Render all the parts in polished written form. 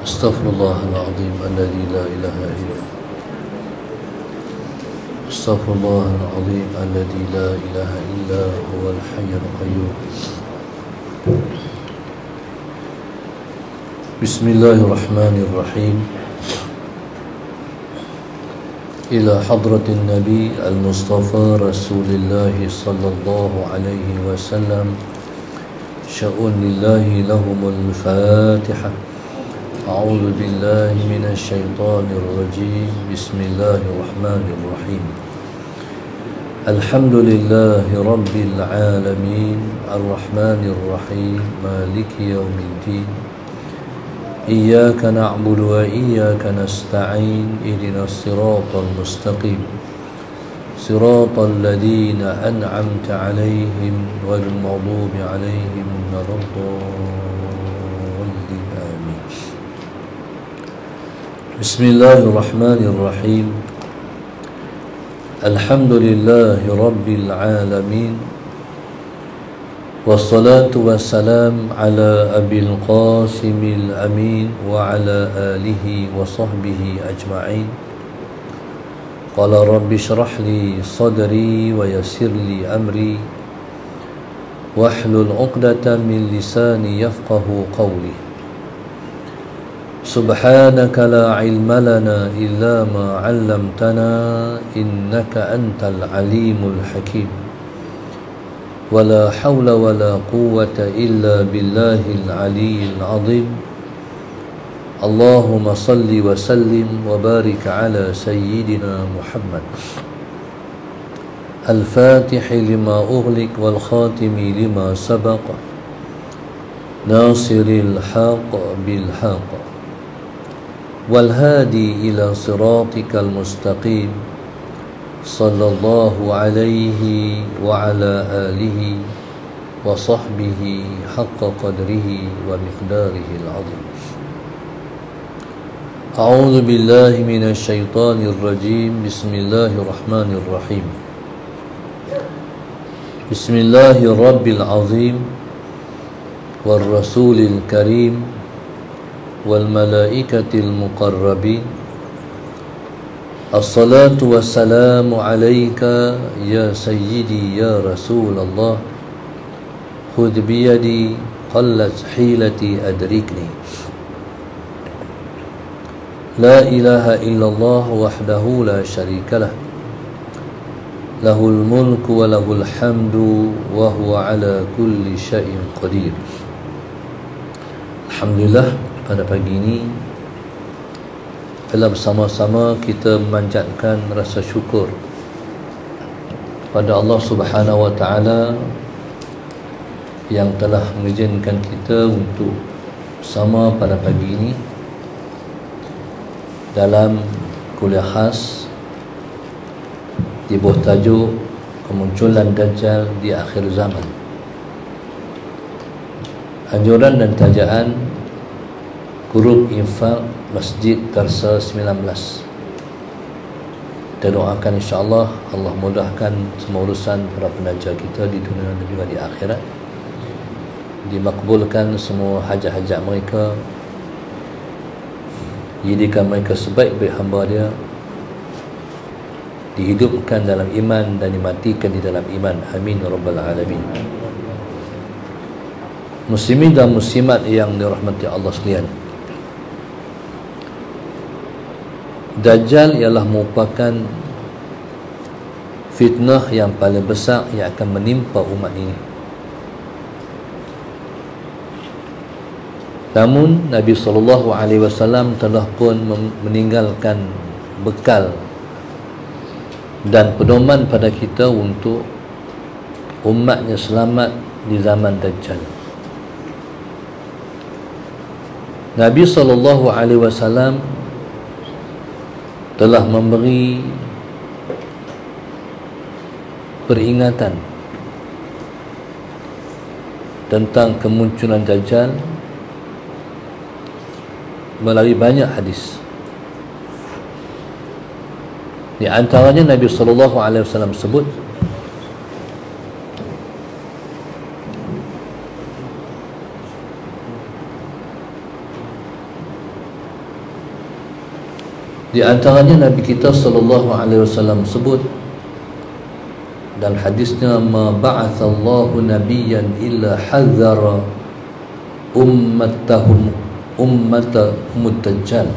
أستغفر الله العظيم الذي لا إله إلا أستغفر الله العظيم الذي لا إله إلا هو الحي القيوم. بسم الله الرحمن الرحيم. إلى حضرة النبي المصطفى رسول الله صلى الله عليه وسلم شؤون لله لهم الفاتحة. أعوذ بالله من الشيطان الرجيم. بسم الله الرحمن الرحيم. الحمد لله رب العالمين الرحمن الرحيم مالك يوم الدين. إياك نعبد وإياك نستعين. اهدنا الصراط المستقيم صراط الذين أنعمت عليهم غير المغضوب عليهم ولا الضالين آمين. بسم الله الرحمن الرحيم. الحمد لله رب العالمين والصلاة والسلام على أبي القاسم الأمين وعلى آله وصحبه أجمعين. قال رب اشرح لي صدري ويسر لي أمري واحلل عقدة من لساني يفقه قولي. سبحانك لا علم لنا إلا ما علمتنا إنك أنت العليم الحكيم. ولا حول ولا قوة إلا بالله العلي العظيم. اللهم صل وسلم وبارك على سيدنا محمد الفاتح لما أغلق والخاتم لما سبق ناصر الحق بالحق والهادي إلى صراطك المستقيم صلى الله عليه وعلى آله وصحبه حق قدره ومقداره العظيم. أعوذ بالله من الشيطان الرجيم. بسم الله الرحمن الرحيم. بسم الله الرب العظيم والرسول الكريم والملائكة المقربين. الصلاة والسلام عليك يا سيدي يا رسول الله. خذ بيدي قلت حيلتي أدركني. لا إله إلا الله وحده لا شريك له. له الملك وله الحمد وهو على كل شيء قدير. Alhamdulillah, pada pagi ini telah bersama-sama kita memanjatkan rasa syukur pada Allah Subhanahu wa taala yang telah mengizinkan kita untuk bersama pada pagi ini dalam kuliah khas di bawah tajuk kemunculan Dajjal di akhir zaman. Anjuran dan tajaan Grup Infak Masjid Darsa 19. Kita doakan insya-Allah Allah mudahkan semua urusan para penaja kita di dunia dan juga di akhirat. Dimakbulkan semua hajat-hajat mereka. Jadikan mereka sebaik-baik hamba dia, dihidupkan dalam iman dan dimatikan di dalam iman. Amin ya rabbal alamin. Muslimin dan muslimat yang dirahmati Allah sekalian, Dajjal ialah merupakan fitnah yang paling besar yang akan menimpa umat ini. Namun Nabi SAW telah pun meninggalkan bekal dan pedoman pada kita untuk umatnya selamat di zaman Dajjal. Nabi SAW telah memberi peringatan tentang kemunculan Dajjal melalui banyak hadis. Di antaranya Nabi SAW sebut Di antaranya Nabi kita sallallahu alaihi wasallam sebut dalam hadisnya, ma ba'atsallahu nabiyyan illa hadzara ummatahum dajjal.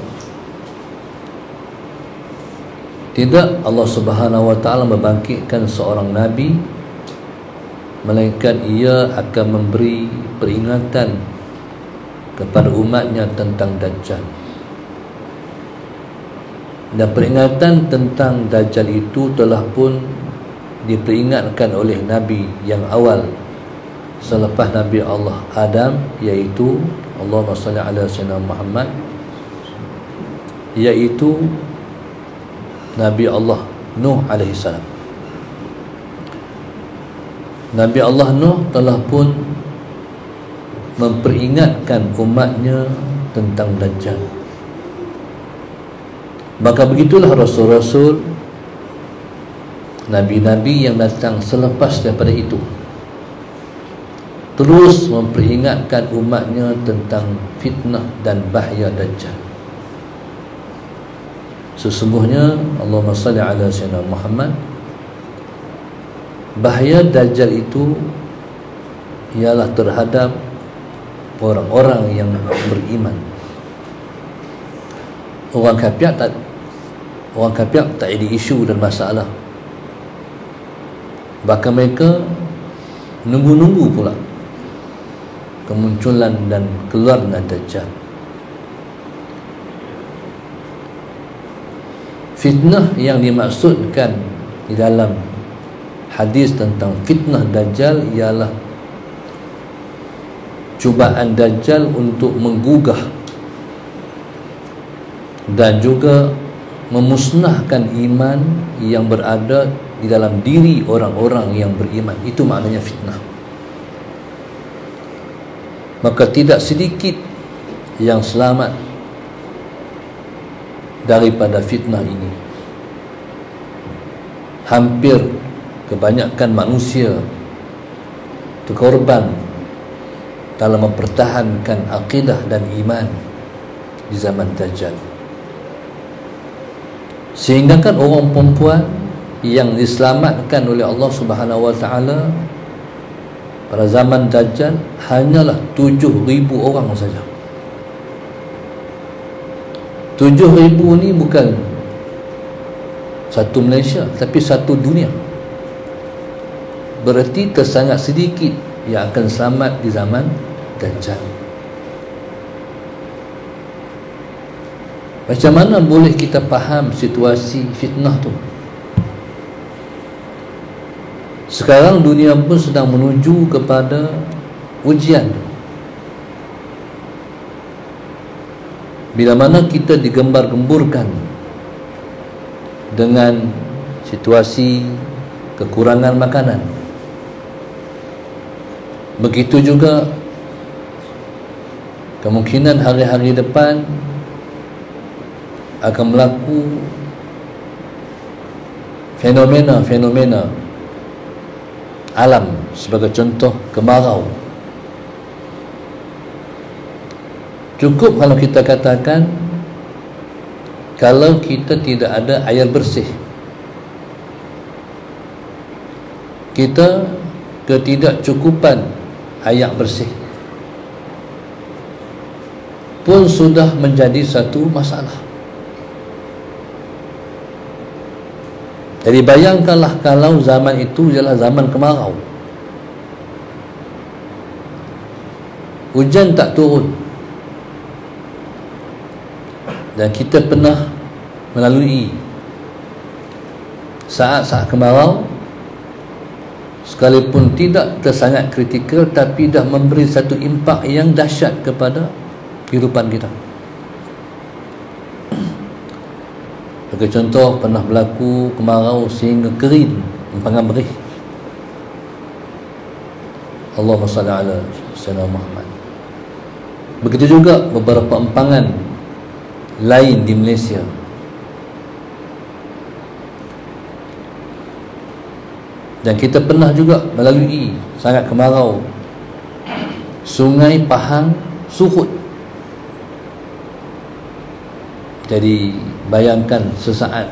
Tidak Allah Subhanahu wa taala membangkitkan seorang nabi melainkan ia akan memberi peringatan kepada umatnya tentang Dajjal. Dan peringatan tentang Dajjal itu telah pun diperingatkan oleh Nabi yang awal selepas Nabi Allah Adam, iaitu Allahumma salli ala sayyidina Muhammad, iaitu Nabi Allah Nuh alaihi salam. Nabi Allah Nuh telah pun memperingatkan umatnya tentang Dajjal. Maka begitulah Rasul-Rasul, Nabi-Nabi yang datang selepas daripada itu terus memperingatkan umatnya tentang fitnah dan bahaya Dajjal. Sesungguhnya Allahumma salli ala sayyidina Muhammad, bahaya Dajjal itu ialah terhadap orang-orang yang beriman. Orang kafir tak ada isu dan masalah. Bahkan mereka nunggu-nunggu pula kemunculan dan keluarnya Dajjal. Fitnah yang dimaksudkan di dalam hadis tentang fitnah Dajjal ialah cubaan Dajjal untuk menggugah dan juga memusnahkan iman yang berada di dalam diri orang-orang yang beriman. Itu maknanya fitnah. Maka tidak sedikit yang selamat daripada fitnah ini. Hampir kebanyakan manusia terkorban dalam mempertahankan akidah dan iman di zaman Dajjal. Sehingga kan orang perempuan yang diselamatkan oleh Allah Subhanahu wa taala pada zaman Dajjal hanyalah 7,000 orang saja. 7,000 ni bukan satu Malaysia, tapi satu dunia. Berarti tersangat sedikit yang akan selamat di zaman Dajjal. Macam mana boleh kita faham situasi fitnah tu? Sekarang dunia pun sedang menuju kepada ujian. Bila mana kita digembar-gemburkan dengan situasi kekurangan makanan, begitu juga kemungkinan hari-hari depan akan berlaku fenomena-fenomena alam, sebagai contoh kemarau. Cukup kalau kita katakan, kalau kita tidak ada air bersih, kita ketidakcukupan air bersih pun sudah menjadi satu masalah. Jadi bayangkanlah kalau zaman itu ialah zaman kemarau, hujan tak turun, dan kita pernah melalui saat-saat kemarau, sekalipun tidak tersangat kritikal, tapi dah memberi satu impak yang dahsyat kepada kehidupan kita. Sebagai contoh, pernah berlaku kemarau sehingga kering empangan berih. Allahumma salli ala sayyidina Muhammad. Begitu juga beberapa empangan lain di Malaysia. Dan kita pernah juga melalui sangat kemarau, Sungai Pahang surut. Jadi Bayangkan sesaat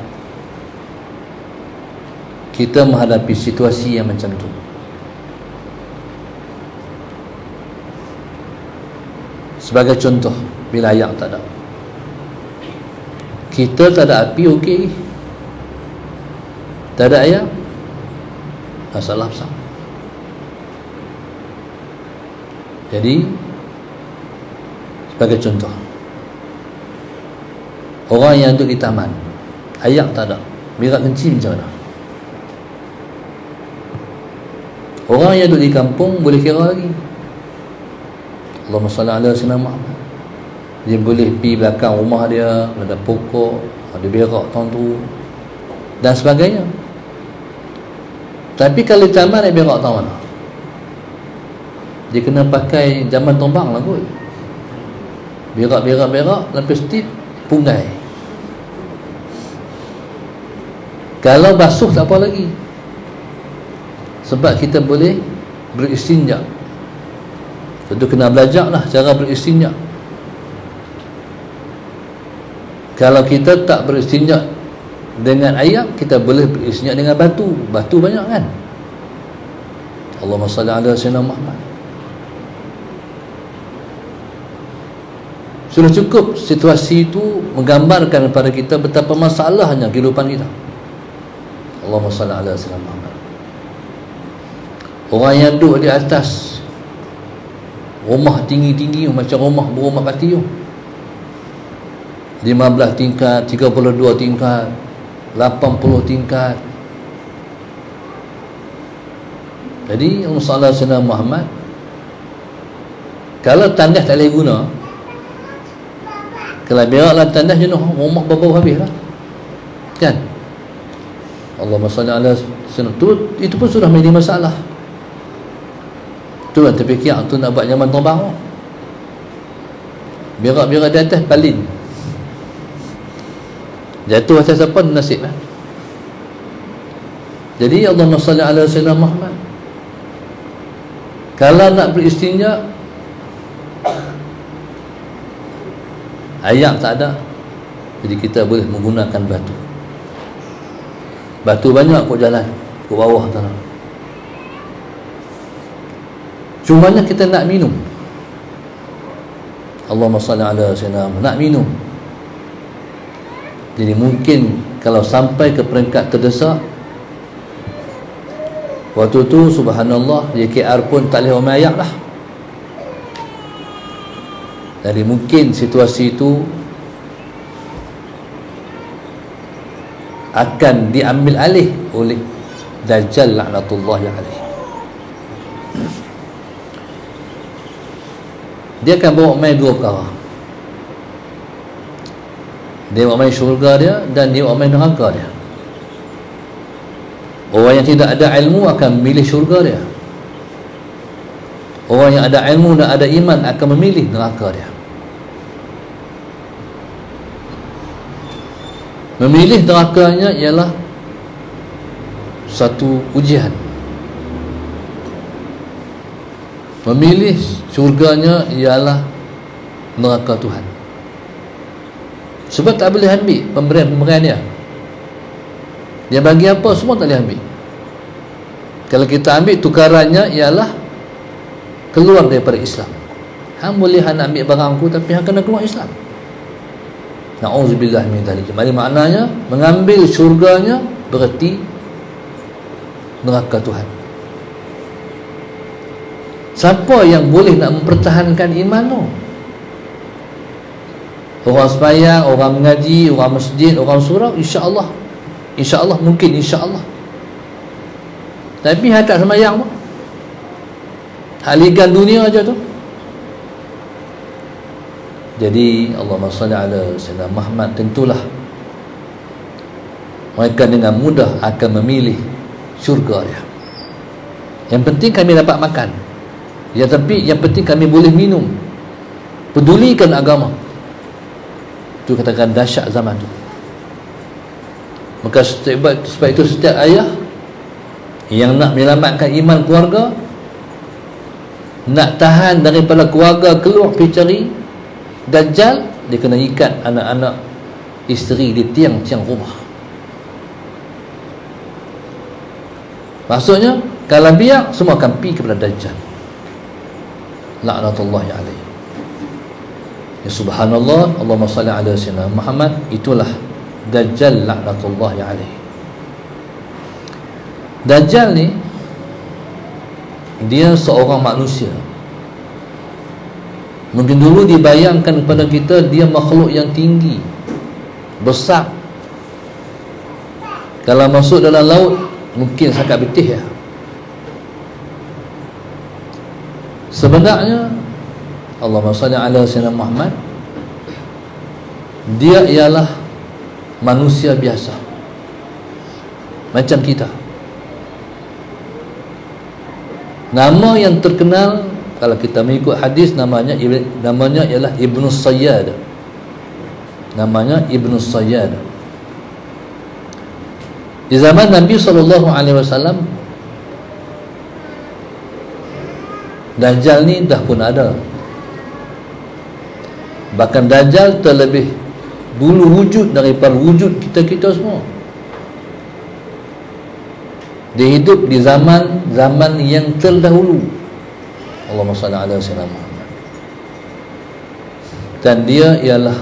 kita menghadapi situasi yang macam tu. Sebagai contoh, bila air tak ada, kita tak ada api, okey, tak ada air, masalah besar. Jadi sebagai contoh, orang yang duduk di taman, air tak ada, berak kencing macam mana? Orang yang duduk di kampung boleh kira lagi. Allahumma salli ala sayyidina Muhammad. Dia boleh pergi belakang rumah dia, ada pokok, ada berak tahun tu dan sebagainya. Tapi kalau di taman ada berak tahun mana? Dia kena pakai zaman tombang lah kot. Berak lepas tu punggai. Kalau basuh tak apa lagi, sebab kita boleh beristinja. Tentu kena belajar lah cara beristinja. Kalau kita tak beristinja dengan air, kita boleh beristinja dengan batu. Batu banyak kan. Allahumma salli ala sayyidina Muhammad. Sudah cukup situasi itu menggambarkan kepada kita betapa masalahnya kehidupan kita. Allahumma salli ala sayyidina Muhammad. Orang yang duduk di atas rumah tinggi-tinggi macam rumah berumah kati tu, 15 tingkat, 32 tingkat, 80 tingkat. Jadi Rasulullah SAW Muhammad, kalau tandas tak boleh guna, kalau beraklah tandas jenuh, rumah bau habis lah kan. Allahumma salli ala sayyidina, itu pun sudah menjadi masalah. Tu kan terfikir tu nak buat zaman tombang, berak-berak di atas palin, jatuh atas apa nasib lah. Jadi Allahumma salli ala sayyidina Muhammad, kalau nak beristinja air tak ada, jadi kita boleh menggunakan batu. Batu banyak kot jalan ke bawah tanah. Cumanya kita nak minum, Allahumma salli ala sayyidina, nak minum. Jadi mungkin kalau sampai ke peringkat terdesak, waktu tu subhanallah JKR pun tak boleh omel ayak lah. Jadi mungkin situasi itu akan diambil alih oleh Dajjal laknatullahi alaih. Dia akan bawa main dua perkara. Dia bawa main syurga dia dan dia bawa main neraka dia. Orang yang tidak ada ilmu akan memilih syurga dia. Orang yang ada ilmu dan ada iman akan memilih neraka dia. Memilih nerakanya ialah satu ujian. Memilih syurganya ialah neraka Tuhan. Sebab tak boleh ambil pemberian-pemberian dia. Dia bagi apa semua tak boleh ambil. Kalau kita ambil, tukarannya ialah keluar daripada Islam. Hang boleh nak ambil barangku, tapi hang kena keluar Islam. Na'udzubillah min dzalik. Jadi maknanya mengambil syurganya berarti neraka Tuhan. Siapa yang boleh nak mempertahankan iman tu? Orang sembahyang, orang mengaji, orang masjid, orang surau, insya-Allah. Insya-Allah mungkin, insya-Allah. Tapi hak tak sembahyang tu, halikan dunia aja tu. Jadi Allahumma salli ala sayyidina Muhammad, tentulah mereka dengan mudah akan memilih syurga dia. Yang penting kami dapat makan. Ya, tapi yang penting kami boleh minum. Pedulikan agama. Itu katakan dahsyat zaman tu. Maka sebab itu setiap ayah yang nak menyelamatkan iman keluarga, nak tahan daripada keluarga keluar pergi cari Dajjal, dia kena ikat anak-anak isteri di tiang-tiang rumah. Maksudnya kalau biar semua akan pergi kepada Dajjal, laknatullahi alaihi. Ya subhanallah, Allahumma salli ala sayyidina Muhammad. Itulah Dajjal laknatullahi alaihi. Dajjal ni dia seorang manusia. Mungkin dulu dibayangkan kepada kita dia makhluk yang tinggi, besar. Kalau masuk dalam laut mungkin sangat betih ya. Sebenarnya Allahumma salli ala sayyidina Muhammad, dia ialah manusia biasa macam kita. Nama yang terkenal kalau kita mengikut hadis namanya ialah Ibnu Sayyad. Namanya Ibnu Sayyad. Di zaman Nabi SAW, Dajjal ni dah pun ada. Bahkan Dajjal terlebih dulu wujud daripada wujud kita semua. Dia hidup di zaman yang terdahulu. Allahumma salli ala sayyidina Muhammad. Dan dia ialah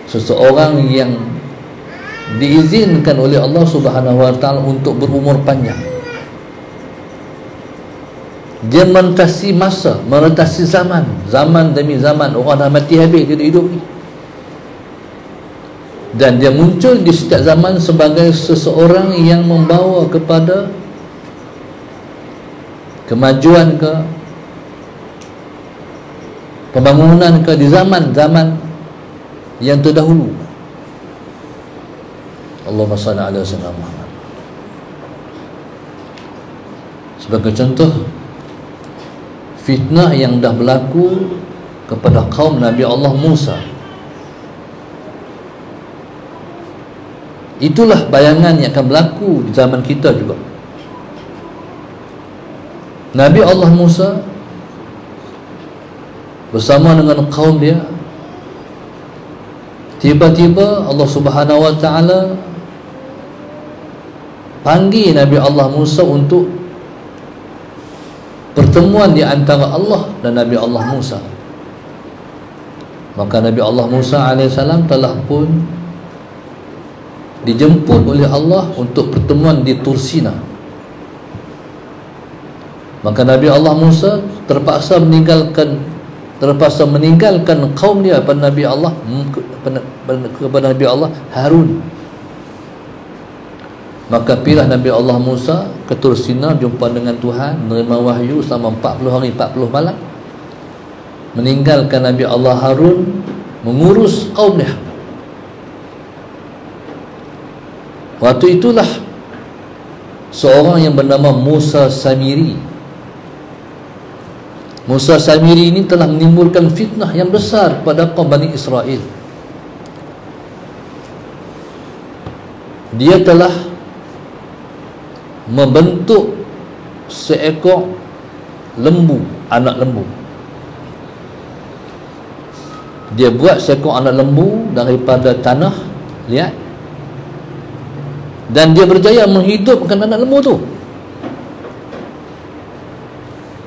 seseorang yang diizinkan oleh Allah Subhanahu wa taala untuk berumur panjang. Dia merentasi masa, merentasi zaman demi zaman. Orang dah mati habis, dia hidup ni. Dan dia muncul di setiap zaman sebagai seseorang yang membawa kepada kemajuan ke pembangunan ke di zaman-zaman yang terdahulu. Allahumma salli ala sayyidina Muhammad. Sebagai contoh, fitnah yang dah berlaku kepada kaum Nabi Allah Musa, itulah bayangan yang akan berlaku di zaman kita juga. Nabi Allah Musa bersama dengan kaum dia, tiba-tiba Allah Subhanahu wa taala panggil Nabi Allah Musa untuk pertemuan di antara Allah dan Nabi Allah Musa. Maka Nabi Allah Musa alaihissalam telah pun dijemput oleh Allah untuk pertemuan di Tursina. Maka Nabi Allah Musa terpaksa meninggalkan kaum dia kepada Nabi Allah Harun. Maka pilih Nabi Allah Musa ke Tursina, jumpa dengan Tuhan, menerima wahyu selama 40 hari 40 malam, meninggalkan Nabi Allah Harun mengurus kaum dia. Waktu itulah seorang yang bernama Musa Samiri. Musa Samiri ini telah menimbulkan fitnah yang besar pada kaum Bani Israel. Dia telah membentuk seekor lembu, anak lembu. Dia buat seekor anak lembu daripada tanah liat, dan dia berjaya menghidupkan anak lembu tu.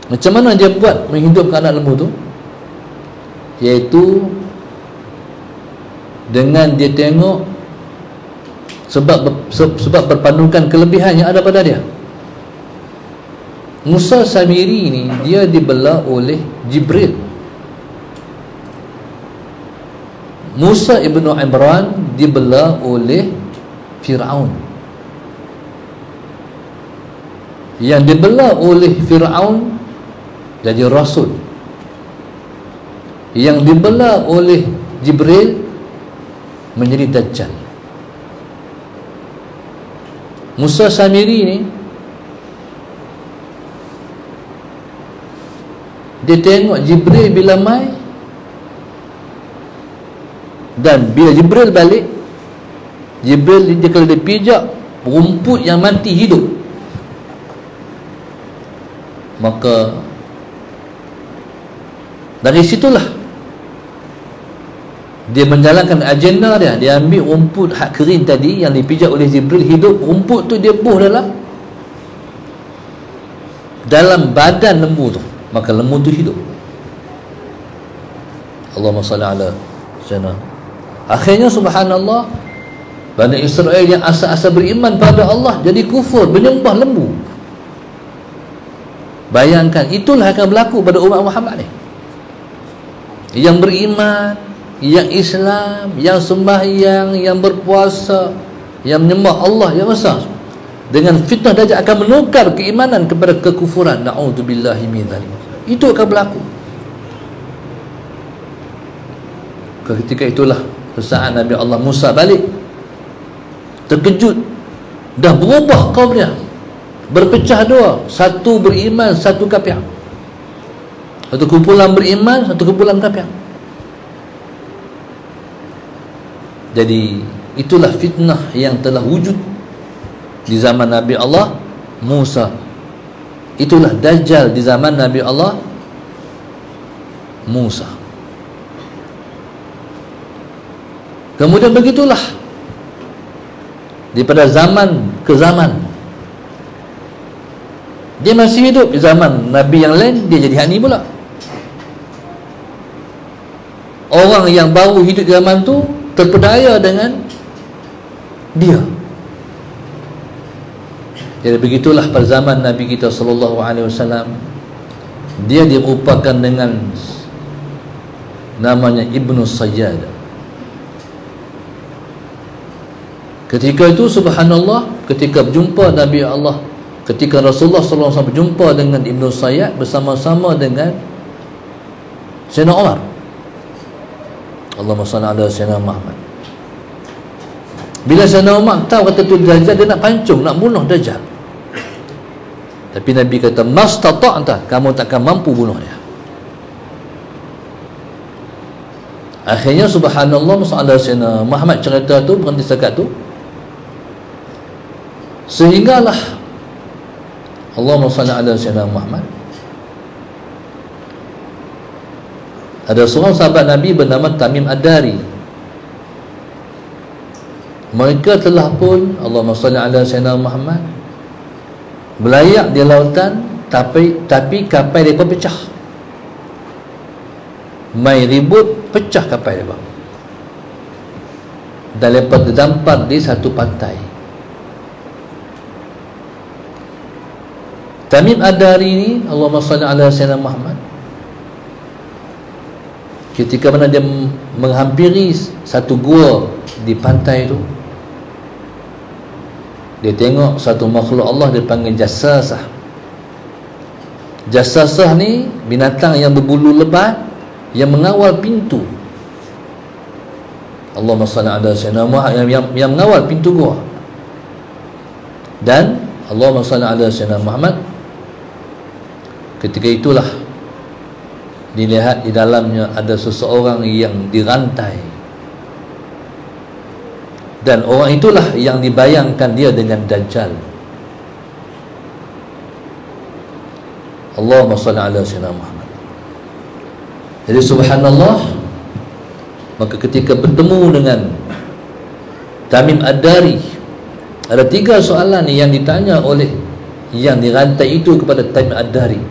Macam mana dia buat menghidupkan anak lembu tu? Iaitu dengan dia tengok sebab berpandukan kelebihan yang ada pada dia. Musa Samiri ni dia dibela oleh Jibril. Musa ibnu Imran dibela oleh Fir'aun. Yang dibela oleh Fir'aun jadi Rasul. Yang dibela oleh Jibril menjadi Dajjal. Musa Samiri ni dia tengok Jibril bila mai, dan bila Jibril balik, Jibril dia kalau dia pijak rumput yang mati hidup. Maka dari situlah Dia menjalankan agenda dia. Dia ambil rumput hak kering tadi yang dipijak oleh Jibril, hidup. Rumput tu dia buh dalam badan lembu tu, maka lembu tu hidup. Allahumma salli ala sayyidina. Akhirnya subhanallah, Bani Israel yang asal-asal beriman pada Allah jadi kufur, menyembah lembu. Bayangkan, itulah akan berlaku pada umat Muhammad ni. Yang beriman, yang Islam, yang sembahyang, yang berpuasa, yang menyembah Allah yang besar, dengan fitnah Dajjal akan menukar keimanan kepada kekufuran. Na'udzubillahi min dzalik. Itu akan berlaku. Ketika itulah saat Nabi Allah Musa balik, terkejut, dah berubah kaum dia, berpecah dua, satu beriman, satu kafir. Satu kumpulan beriman, satu kumpulan kafir. Jadi itulah fitnah yang telah wujud di zaman Nabi Allah Musa. Itulah Dajjal di zaman Nabi Allah Musa. Kemudian begitulah daripada zaman ke zaman. Dia masih hidup di zaman Nabi yang lain, dia jadi hani pula. Orang yang baru hidup di zaman tu terpedaya dengan dia. Jadi begitulah pada zaman Nabi kita sallallahu alaihi wasallam, dia dirupakan dengan namanya Ibnu Sayyad. Ketika itu subhanallah, ketika berjumpa Nabi Allah, ketika Rasulullah sallallahu alaihi wasallam berjumpa dengan Ibnu Sayyad bersama-sama dengan Sayyidina Umar. Allahumma salli ala Sayyidina Muhammad. Bila Sayyidina Umar tahu kata tu Dajjal, dia nak pancung, nak bunuh Dajjal. Tapi Nabi kata, mastata'ta, kamu takkan mampu bunuh dia. Akhirnya subhanallah, masalah Sayyidina Muhammad cerita tu berhenti sekat tu. Sehinggalah Allahumma salli ala Sayyidina Muhammad, ada seorang sahabat Nabi bernama Tamim Ad-Dari. Mereka telah pun Allahumma salli ala Sayyidina Muhammad belayak di lautan, tapi kapal mereka pecah. Mai ribut, pecah kapal mereka, dan mereka terdampar di satu pantai. Tamim Ad-Dari ni, Allahumma salli ala Sayyidina Muhammad, ketika mana dia menghampiri satu gua di pantai tu, dia tengok satu makhluk Allah, dia panggil Jassasah. Jassasah ni binatang yang berbulu lebat yang mengawal pintu. Allahumma salli ala Sayyidina Muhammad, yang mengawal pintu gua. Dan Allahumma salli ala Sayyidina Muhammad, ketika itulah dilihat di dalamnya ada seseorang yang dirantai, dan orang itulah yang dibayangkan dia dengan Dajjal. Allahumma salli ala Sayyidina Muhammad. Jadi subhanallah, maka ketika bertemu dengan Tamim Ad-Dari, ada 3 soalan yang ditanya oleh yang dirantai itu kepada Tamim Ad-Dari.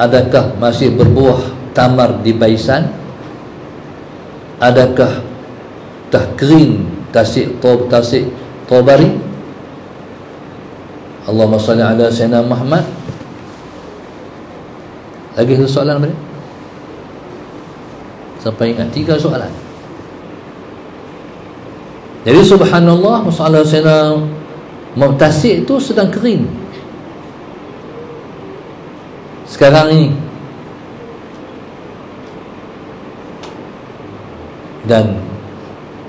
Adakah masih berbuah tamar di Baisan? Adakah dah kering tasik Tobari? Allahumma salli ala Sayyidina Muhammad. Lagi satu soalan apa ni? Sampai ingat 3 soalan. Jadi subhanallah, masalah Sayyidina Tasik itu sedang kering sekarang ini, dan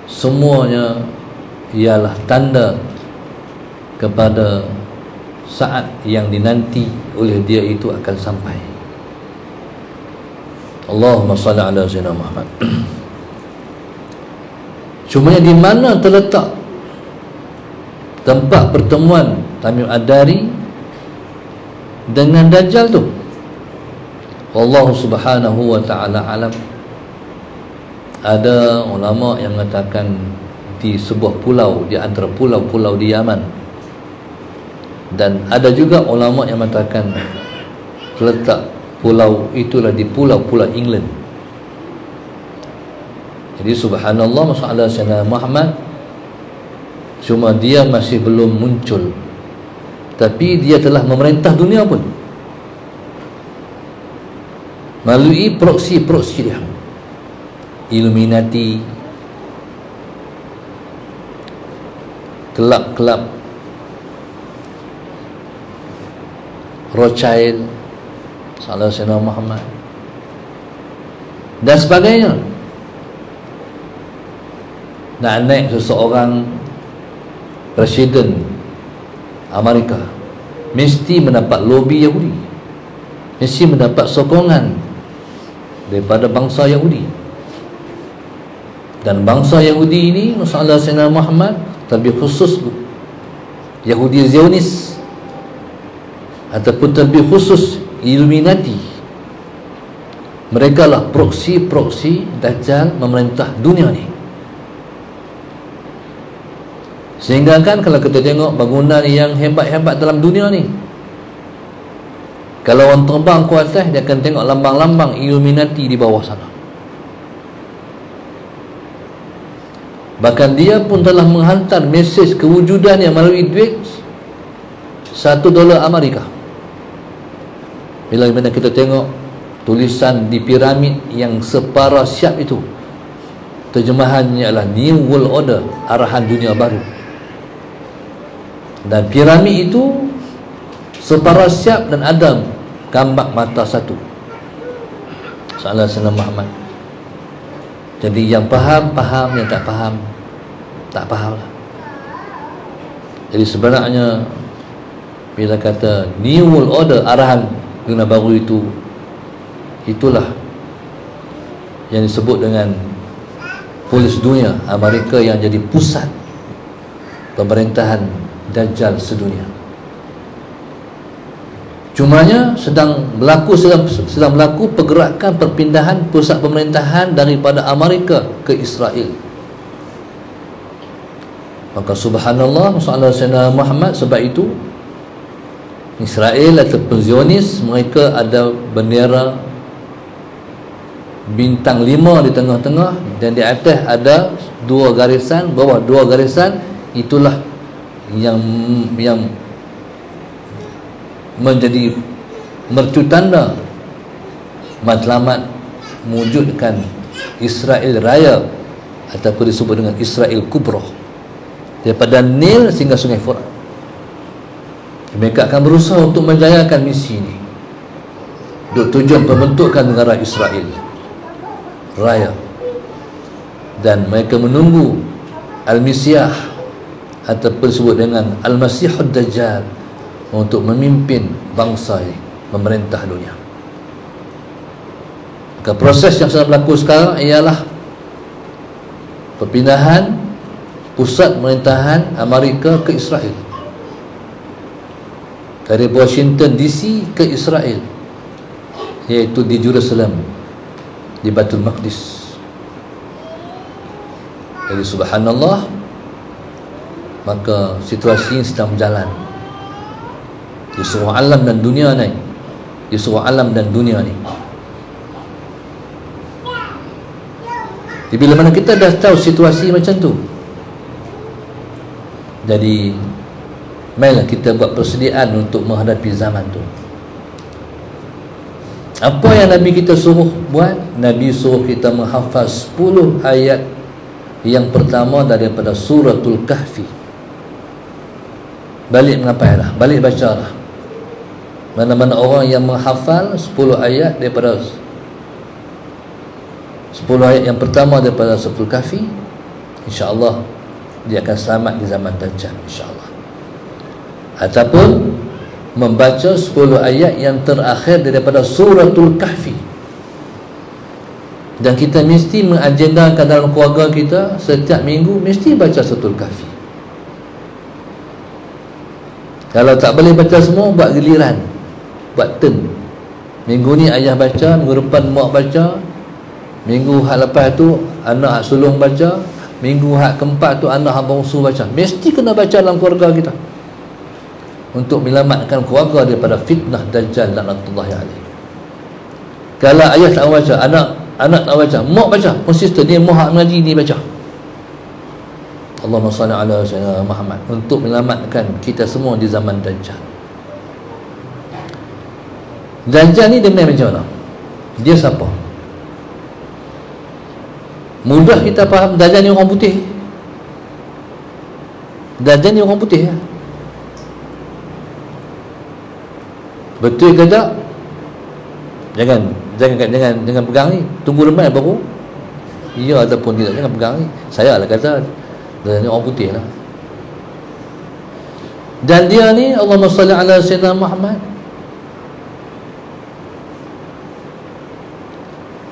semuanya ialah tanda kepada saat yang dinanti oleh dia itu akan sampai. Allahumma salli ala Sayyidina Muhammad. Cumanya di mana terletak tempat pertemuan Tamim Ad-Dari dengan Dajjal tu? Allah subhanahu wa ta'ala alam. Ada ulama yang mengatakan di sebuah pulau, di antara pulau-pulau di Yaman, dan ada juga ulama yang mengatakan terletak pulau itulah di pulau-pulau England. Jadi subhanallah, masalah Sayyidina Muhammad, cuma dia masih belum muncul, tapi dia telah memerintah dunia pun melalui proksi-proksi dia. Illuminati, kelab-kelab Rothschild, salah Sayyidina Muhammad dan sebagainya. Nak naik seseorang presiden Amerika, mesti mendapat lobi Yahudi, mesti mendapat sokongan daripada bangsa Yahudi. Dan bangsa Yahudi ini, masalah Sayyidina Muhammad, lebih khusus Yahudi Zionis ataupun lebih khusus Illuminati, mereka lah proksi-proksi Dajjal memerintah dunia ni. Sehingga kan kalau kita tengok bangunan yang hebat-hebat dalam dunia ni, kalau orang terbang ke atas, dia akan tengok lambang-lambang Illuminati di bawah sana. Bahkan dia pun telah menghantar mesej kewujudannya melalui duit $1 Amerika. Bila mana kita tengok tulisan di piramid yang separa siap itu, terjemahannya adalah New World Order, arahan dunia baru. Dan piramid itu separa siap dan ada gambar mata satu, salah Sayyidina Muhammad. Jadi yang faham, faham, yang tak faham, tak faham lah. Jadi sebenarnya bila kata New World Order, arahan dunia baru itu, itulah yang disebut dengan polis dunia Amerika yang jadi pusat pemerintahan Dajjal sedunia. Cumanya sedang berlaku pergerakan perpindahan pusat pemerintahan daripada Amerika ke Israel. Maka subhanallah, masalah Sayyidina Muhammad, sebab itu Israel ataupun Zionis, mereka ada bendera bintang 5 di tengah-tengah, dan di atas ada 2 garisan, bawah 2 garisan. Itulah yang menjadi mercu tanda matlamat mewujudkan Israel Raya ataupun disebut dengan Israel Kubra, daripada Nil sehingga Sungai Furat. Mereka akan berusaha untuk menjayakan misi ini untuk tujuan pembentukan negara Israel Raya, dan mereka menunggu Al-Mesiah ataupun disebut dengan Al-Masihud Dajjal untuk memimpin bangsa ini, memerintah dunia. Maka proses yang sedang berlaku sekarang ialah perpindahan pusat pemerintahan Amerika ke Israel, dari Washington DC ke Israel, iaitu di Jerusalem, di Baitul Maqdis. Jadi subhanallah, maka situasi ini sedang berjalan di seluruh alam dan dunia ni, di seluruh alam dan dunia ni. Jadi bila mana kita dah tahu situasi macam tu, jadi marilah kita buat persediaan untuk menghadapi zaman tu. Apa yang Nabi kita suruh buat? Nabi suruh kita menghafaz 10 ayat yang pertama daripada suratul Kahfi. Balik mengapai dah, balik baca dah. Mana-mana orang yang menghafal 10 ayat daripada 10 ayat yang pertama daripada suratul Kahfi, insya-Allah dia akan selamat di zaman Dajjal, insya-Allah. Ataupun membaca 10 ayat yang terakhir daripada suratul Kahfi. Dan kita mesti mengagendakan dalam keluarga kita setiap minggu mesti baca suratul Kahfi. Kalau tak boleh baca semua, buat giliran, buat turn. Minggu ni ayah baca, minggu depan mak baca, Minggu hak lepas tu anak hak sulung baca, minggu hak keempat tu anak hak bongsu baca. Mesti kena baca dalam keluarga kita untuk menyelamatkan keluarga daripada fitnah Dajjal laknatullah alaih. Kalau ayah tak baca, anak tak baca, mak baca, konsisten dia mak mengaji ni baca. Allahumma salli ala sayyidina Muhammad, untuk menyelamatkan kita semua di zaman Dajjal. Dajjal ni dia main macam mana? Dia siapa? Mudah kita faham, Dajjal ni orang putih. Dajjal ni orang putih ya? Betul ke tak? Jangan pegang ni. Tunggu lemah baru ya ataupun tidak. Jangan pegang ni. Saya lah kata Dajjal ni orang putih lah. Dan dia ni Allahumma salli ala sayyidina Muhammad,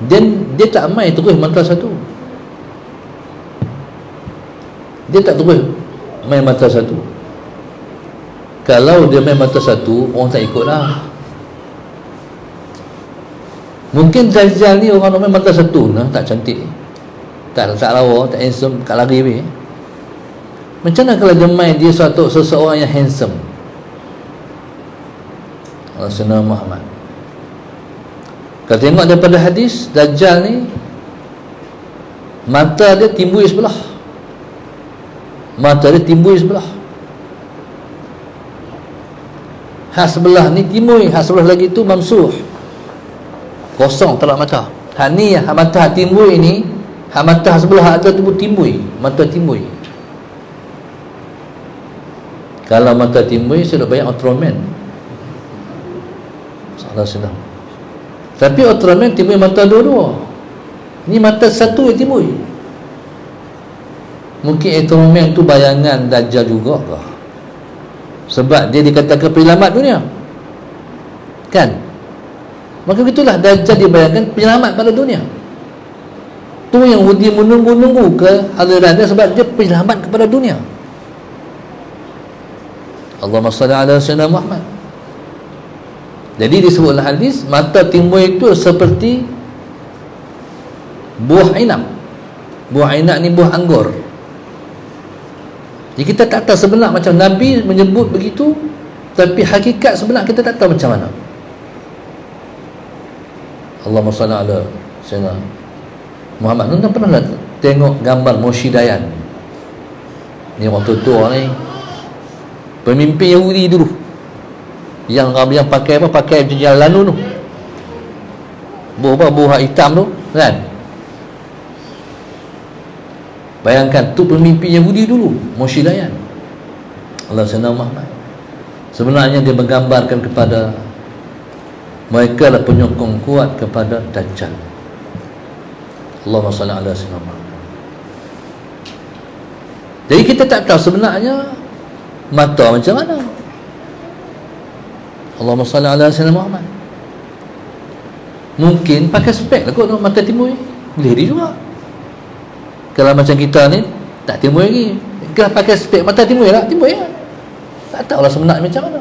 dia tak main terus mata satu. Dia tak terus main mata satu. Kalau dia main mata satu, orang tak ikut lah. Mungkin Dajjal ni orang main mata satu nah, tak cantik, tak lawa, tak handsome, tak lari habis. Macam mana kalau dia main dia seseorang yang handsome? Rasulullah Muhammad. Kalau tengok daripada hadis, Dajjal ni mata dia timbul sebelah. Mata dia timbul sebelah. Hak sebelah ni timbul, hak sebelah lagi tu mamsuh, kosong, tak ada mata. Hak ni hak mata hak timbul ni, hak mata sebelah ada tu timbul, mata timbul. Kalau mata timbul sudah banyak Ultraman. Salah. Tapi Ultraman timbul mata dua-dua. Ni mata satu yang timbul. Mungkin Ultraman tu bayangan Dajjal juga ke? Sebab dia dikatakan penyelamat dunia, kan? Maka itulah Dajjal dibayangkan penyelamat pada dunia. Tu yang Yahudi menunggu-nunggu ke aliran dia sebab dia penyelamat kepada dunia. Allahumma salli ala sayyidina Muhammad. Jadi disebutlah hadis, mata timbul itu seperti buah inab. Buah inab ni buah anggur. Jadi kita tak tahu sebenar macam Nabi menyebut begitu, tapi hakikat sebenar kita tak tahu macam mana. Allahumma salli ala sayyidina Muhammad. Tuan pernah tak tengok gambar Moshe Dayan? Ni orang tua ni, pemimpin Yahudi dulu, yang pakai apa, pakai macam lanu tu, buah hitam tu kan. Bayangkan tu pemimpin Yahudi dulu, Moshe Dayan. Allah SWT Muhammad. Sebenarnya dia menggambarkan kepada mereka adalah penyokong kuat kepada Dajjal. Allahumma salli ala sayyidina Muhammad. Jadi kita tak tahu sebenarnya mata macam mana. Allahumma salli ala sayyidina Muhammad. Mungkin pakai spek lah kot mata timbul. Boleh dia juga. Kalau macam kita ni tak timbul lagi, kalau pakai spek mata timbul lah, timbul ya. Tak tahulah sebenarnya macam mana.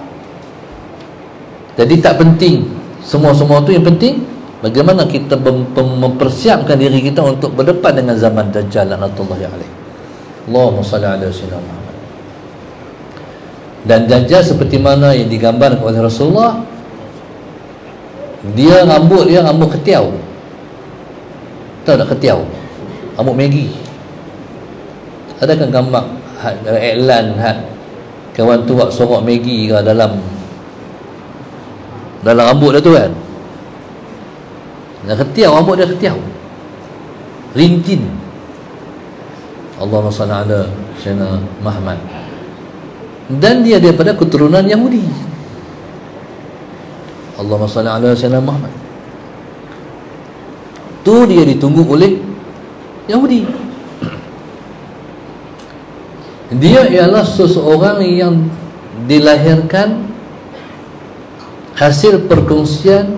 Jadi tak penting semua tu, yang penting bagaimana kita mempersiapkan diri kita untuk berdepan dengan zaman Dajjal laknatullahi alaih. Allahumma salli ala sayyidina Muhammad. Dan Dajjal seperti mana yang digambarkan oleh Rasulullah, dia rambut ketiau. Tahu tak ketiau? Rambut Maggi. Adakah gambar iklan kawan tu buat sorok Maggi ke dalam rambut dia tu kan? Dia ketiau, rambut dia ketiau, rintin. Allahumma salli ala sayyidina Muhammad. Dan dia daripada keturunan Yahudi. Allahumma salli ala sayyidina Muhammad. Tu dia ditunggu oleh Yahudi. Dia ialah seseorang yang dilahirkan hasil perkongsian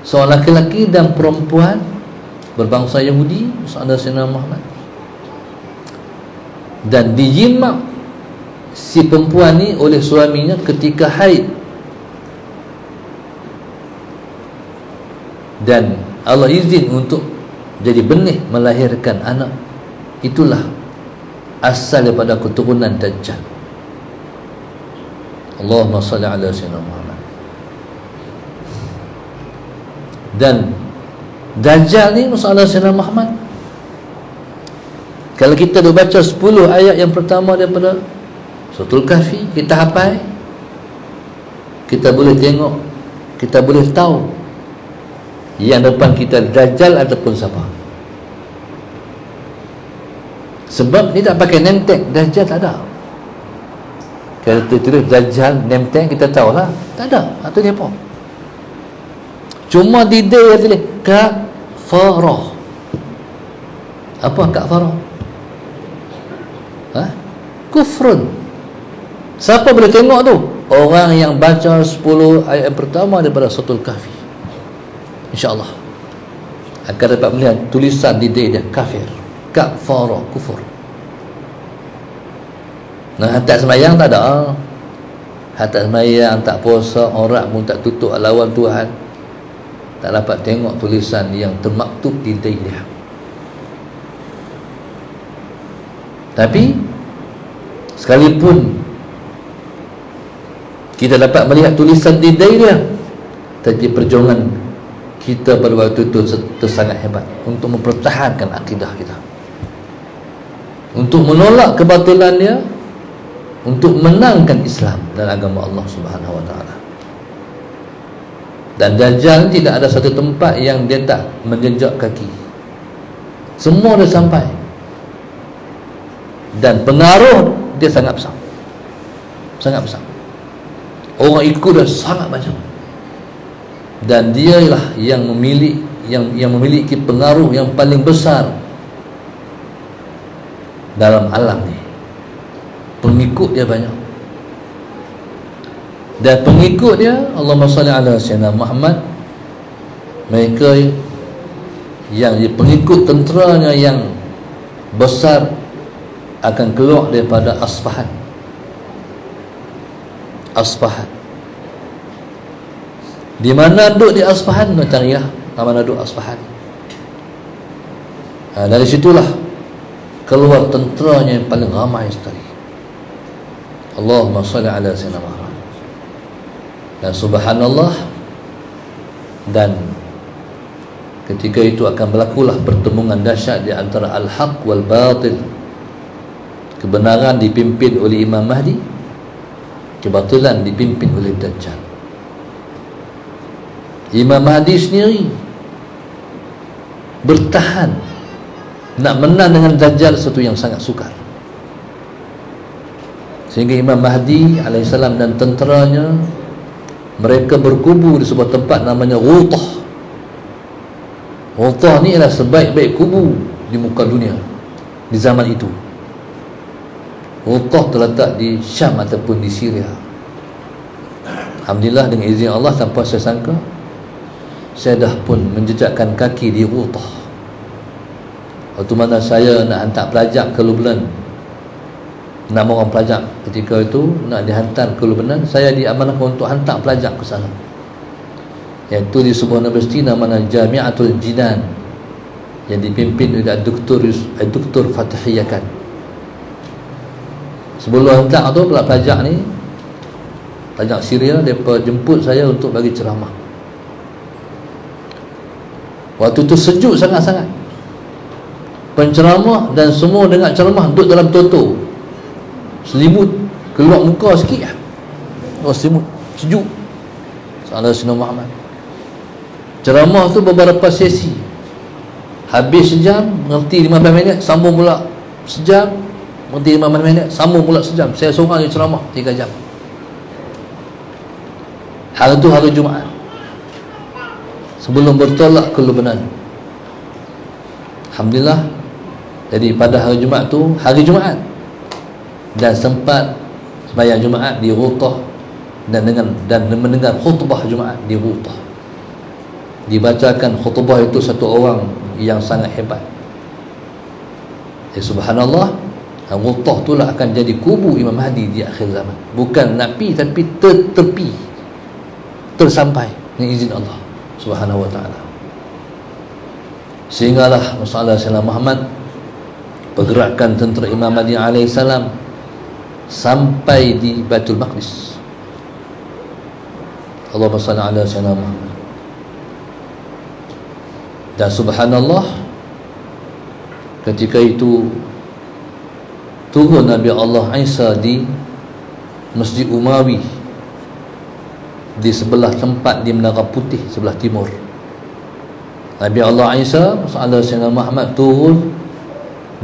seorang laki-laki dan perempuan berbangsa Yahudi, Saudara Sayyidina Muhammad. Dan dijimak si perempuan ni oleh suaminya ketika haid. dan Allah izin untuk jadi benih melahirkan anak. Itulah asal daripada keturunan Dajjal. Allahumma salli ala sayyidina Muhammad. Dan Dajjal ni masalah sayyidina Muhammad, kalau kita dah baca 10 ayat yang pertama daripada Suratul Kahfi, kita hafal, kita boleh tengok, kita boleh tahu yang depan kita Dajjal ataupun siapa. Sebab ni tak pakai name tag Dajjal, tak ada. Kalau tulis Dajjal name tag, kita tahulah tak ada, atau dia apa. Cuma di dia tulis kafarah. Apa kafarah? Kufrun. Siapa boleh tengok tu? Orang yang baca 10 ayat yang pertama daripada Suratul Kahfi, InsyaAllah akan dapat melihat tulisan di dia kafir, kafara, kufur. Nah, tak semayang tak ada, tak semayang, tak puasa, orang pun tak tutup lawan Tuhan, tak dapat tengok tulisan yang termaktub di dia. Tapi sekalipun kita dapat melihat tulisan di dia, tapi perjuangan kita pada waktu itu sangat hebat untuk mempertahankan akidah kita, untuk menolak kebatilan dia, untuk menangkan Islam dan agama Allah Subhanahu wa taala. Dan Dajjal tidak ada satu tempat yang dia tak menjejak kaki. Semua dia sampai. Dan pengaruh dia sangat besar. Sangat besar. Orang ikut dia sangat banyak. Dan dialah yang memiliki pengaruh yang paling besar dalam alam ni. Pengikut dia banyak. Dan pengikut dia, Allahumma salli ala sayyidina Muhammad, mereka yang pengikut tenteranya yang besar akan keluar daripada Asfahan. Asfahan. Di mana duduk di Asfahan? Nak carilah mana duduk Asfahan. Dari situlah keluar tenteranya yang paling ramai sekali. Allahumma salli ala sayyidina Muhammad. Dan subhanallah, dan ketika itu akan berlakulah pertemuan dahsyat di antara al-haq wal batil. Kebenaran dipimpin oleh Imam Mahdi, kebatilan dipimpin oleh Dajjal. Imam Mahdi sendiri bertahan nak menang dengan Dajjal, satu yang sangat sukar. Sehingga Imam Mahdi alaihissalam dan tenteranya, mereka berkubu di sebuah tempat namanya Ghutah. Ghutah ni adalah sebaik-baik kubu di muka dunia di zaman itu. Ghutah terletak di Syam ataupun di Syria. Alhamdulillah, dengan izin Allah, tanpa saya sangka, saya dah pun menjejakkan kaki di Ghutah. Waktu mana saya nak hantar pelajar ke Lubnan, 6 orang pelajar ketika itu nak dihantar ke Lubnan, saya diamanahkan untuk hantar pelajar ke sana, iaitu di sebuah universiti namanya Jamiatul Jinan yang dipimpin oleh Dr. Fathiyakan. Sebelum hantar tu, pelajar ni, pelajar Syria, mereka jemput saya untuk bagi ceramah. Waktu tu sejuk sangat-sangat. Penceramah dan semua dengar ceramah duduk dalam toto, selimut, keluar muka sikit lah. Oh, selimut, sejuk. Salah Sayyidina Muhammad. Ceramah tu beberapa sesi. Habis sejam, berhenti 15 minit, sambung pula sejam, berhenti 15 minit, sambung pula sejam. Saya seorang je ceramah 3 jam. Hari tu hari Jumaat, sebelum bertolak ke Lubnan. Alhamdulillah, jadi pada hari Jumaat tu, hari Jumaat, dan sempat sembahyang Jumaat di Ghutah, dan mendengar khutbah Jumaat di Ghutah. Dibacakan khutbah itu satu orang yang sangat hebat. Subhanallah, Ghutah itulah akan jadi kubu Imam Mahdi di akhir zaman. Bukan napi, tapi tersampai dengan izin Allah Subhanahu wa ta'ala. Sehinggalah masalah Sayyidina Muhammad, pergerakan tentera Imam Mahdi alaihissalam sampai di Baitul Maqdis. Allahumma salli ala Sayyidina Muhammad. Dan subhanallah, ketika itu turun Nabi Allah Isa di Masjid Umawi, di sebelah tempat di Menara Putih sebelah timur. Nabi Allah Isa masalah Sayyidina Muhammad turun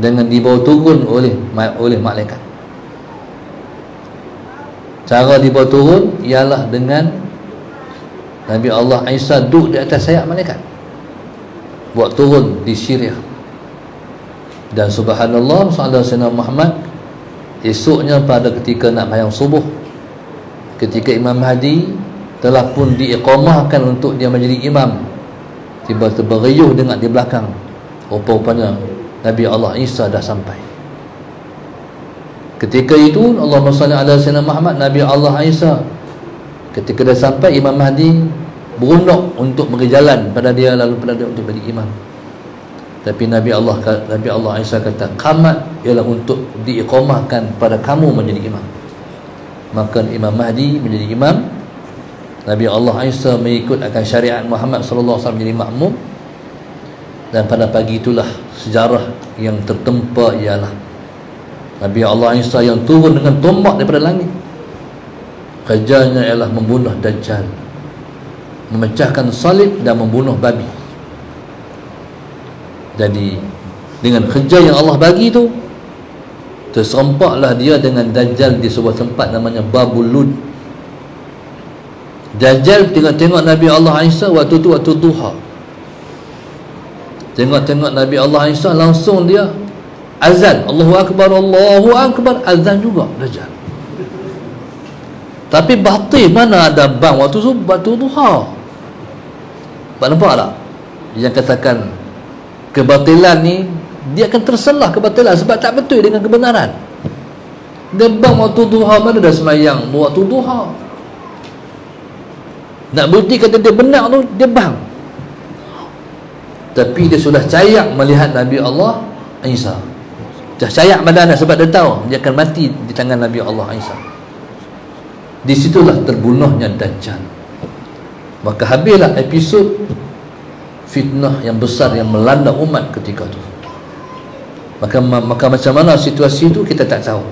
dengan dibawa turun oleh malaikat. Cara dibawa turun ialah dengan Nabi Allah Isa duduk di atas sayap malaikat, buat turun di Syria. Dan subhanallah, masalah Sayyidina Muhammad esoknya pada ketika nak mayang subuh, ketika Imam Mahdi telah pun diiqamahkan untuk dia menjadi imam, tiba-tiba riuh dengar di belakang, rupa-rupanya Nabi Allah Isa dah sampai. Ketika itu Allahumma salli ala Sayyidina Muhammad, Nabi Allah Isa ketika dah sampai, Imam Mahdi berunduk untuk beri jalan pada dia, lalu pada dia untuk menjadi imam. Tapi Nabi Allah Isa kata, qamat ialah untuk diiqamahkan pada kamu menjadi imam. Maka Imam Mahdi menjadi imam, Nabi Allah Isa mengikut akan syariat Muhammad sallallahu alaihi wasallam menjadi makmum. Dan pada pagi itulah sejarah yang tertempa ialah Nabi Allah Isa yang turun dengan tombak daripada langit. Kerjanya ialah membunuh Dajjal, memecahkan salib dan membunuh babi. Jadi dengan kerja yang Allah bagi tu, tersempaklah dia dengan Dajjal di sebuah tempat namanya Babul Lud. Dajjal tengok-tengok Nabi Allah Isa waktu tu, waktu duha. Tengok-tengok Nabi Allah Isa, langsung dia azan, Allahu Akbar, Allahu Akbar, azan juga Dajjal. Tapi batin mana ada bang waktu duha. Nampak tak? Dia katakan kebatilan ni, dia akan terselah kebatilan sebab tak betul dengan kebenaran. Dia bang waktu duha, mana dah semayang waktu duha. Nak bukti kata dia benar tu, dia bang. Tapi dia sudah cayak melihat Nabi Allah Isa. Dah cayak badannya sebab dia tahu dia akan mati di tangan Nabi Allah Isa. Di situlah terbunuhnya Dajjal. Maka habislah episod fitnah yang besar yang melanda umat ketika itu. Maka macam mana situasi itu kita tak tahu.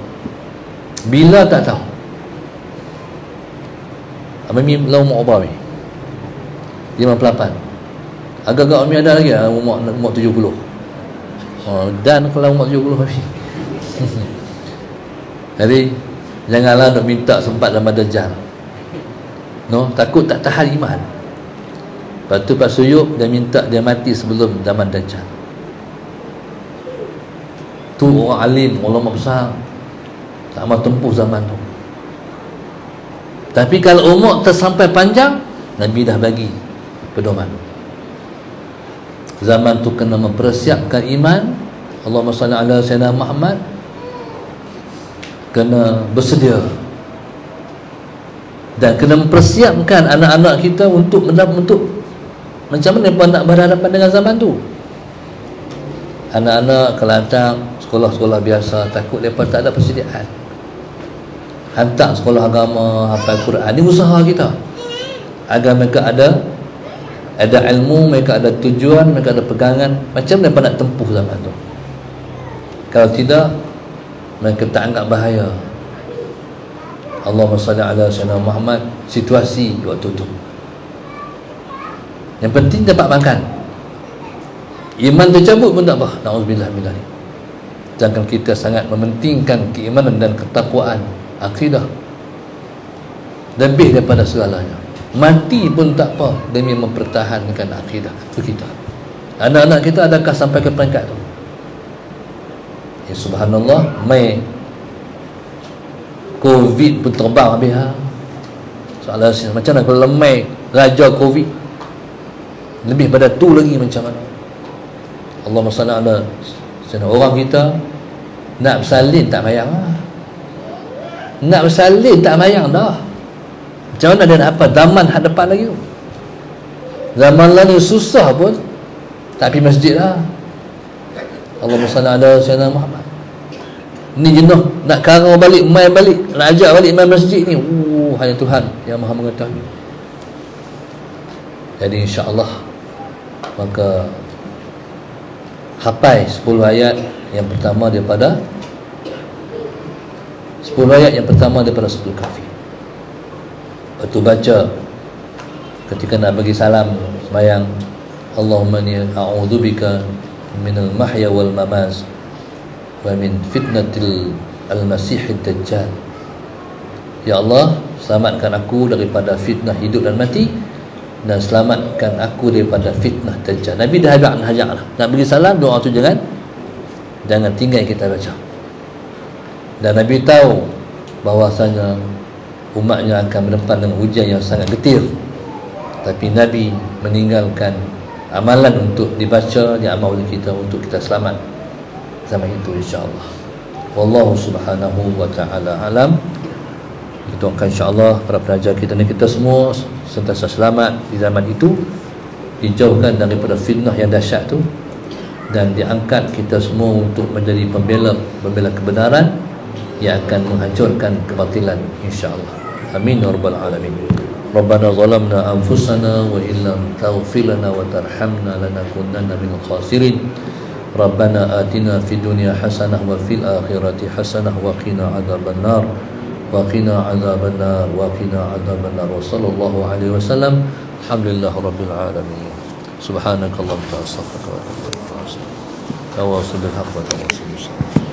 Bila tak tahu. Ami lau umur berapa ni? 58. Agak-agak Ami ada lagi umur 70. Dan kalau umur 70 Ami. Jadi janganlah nak minta sempat dalam Dajjal. No, takut tak tahan iman. Lepas tu Pak Suyuk dia minta dia mati sebelum zaman Dajjal. Tu orang alim, ulama besar, tak mahu tempuh zaman tu. Tapi kalau umur tersampai panjang, Nabi dah bagi pedoman. Zaman tu kena mempersiapkan iman. Allahumma salli ala Sayyidina Muhammad, kena bersedia dan kena mempersiapkan anak-anak kita untuk macam mana mereka nak berhadapan dengan zaman tu. Anak-anak Kelantan sekolah-sekolah biasa, takut mereka tak ada persediaan, hantar sekolah agama, hafal Quran. Ini usaha kita agar mereka ada ilmu, mereka ada tujuan, mereka ada pegangan. Macam mana mereka nak tempuh zaman tu. Kalau tidak, mereka tak anggap bahaya. Allahumma salli ala Sayyidina Muhammad. Situasi waktu tu, yang penting dapat makan. Iman tercabut pun tak apa. Na'udzubillah min dzalik. Jangan kita sangat mementingkan keimanan dan ketakwaan, akidah lebih daripada segalanya. Mati pun tak apa demi mempertahankan akidah itu kita. Anak-anak kita adakah sampai ke peringkat tu? Ya subhanallah, mai Covid pun terbang habis ha. Soalan macam mana kalau lemai raja Covid, lebih pada tu lagi macam mana? Allahumma salli ala orang kita nak bersalin tak mayang lah. Nak bersalin tak mayang dah. Macam mana dia nak apa? Zaman hadapan lagi tu. Zaman lalu susah pun tak pergi masjid lah. Allahumma salli ala sayyidina Muhammad. Ni jenuh nak karau balik, main balik, nak ajak balik main masjid ni. Hanya Tuhan yang Maha mengetahui. Jadi insya-Allah maka hafal 10 ayat yang pertama daripada 10 ayat yang pertama daripada suratul Kahfi. Lepas tu baca ketika nak bagi salam sembahyang, Allahumma inni a'udzubika minal mahya wal mamat wa min fitnatil al-masihid dajjal. Ya Allah, selamatkan aku daripada fitnah hidup dan mati, dan selamatkan aku daripada fitnah dajjal. Nabi dah ajak lah. Nak bagi salam, doa tu jangan tinggal kita baca. Dan Nabi tahu bahawasanya umatnya akan berdepan dengan hujan yang sangat getir, tapi Nabi meninggalkan amalan untuk dibaca di amal kita untuk kita selamat zaman itu insya-Allah. Wallahu subhanahu wa ta'ala alam. Kita doakan insya-Allah para pelajar kita dan kita semua sentiasa selamat di zaman itu, dijauhkan daripada fitnah yang dahsyat tu, dan diangkat kita semua untuk menjadi pembela kebenaran yang akan menghancurkan kebatilan insya-Allah. Amin ya rabbal alamin. Rabbana zalamna anfusana wa illam taghfir lana wa tarhamna lanakunanna minal khasirin. Rabbana atina fid dunya hasanah wa fil akhirati hasanah wa qina adzabannar wa qina adzabannar wa qina adzabannar. Wa sallallahu alaihi wasallam. Alhamdulillahirabbil alamin. Subhanakallahumma wa bihamdika astaghfiruka wa atubu ilaik. Tawassul bil haqq wa tawassul bis sabr.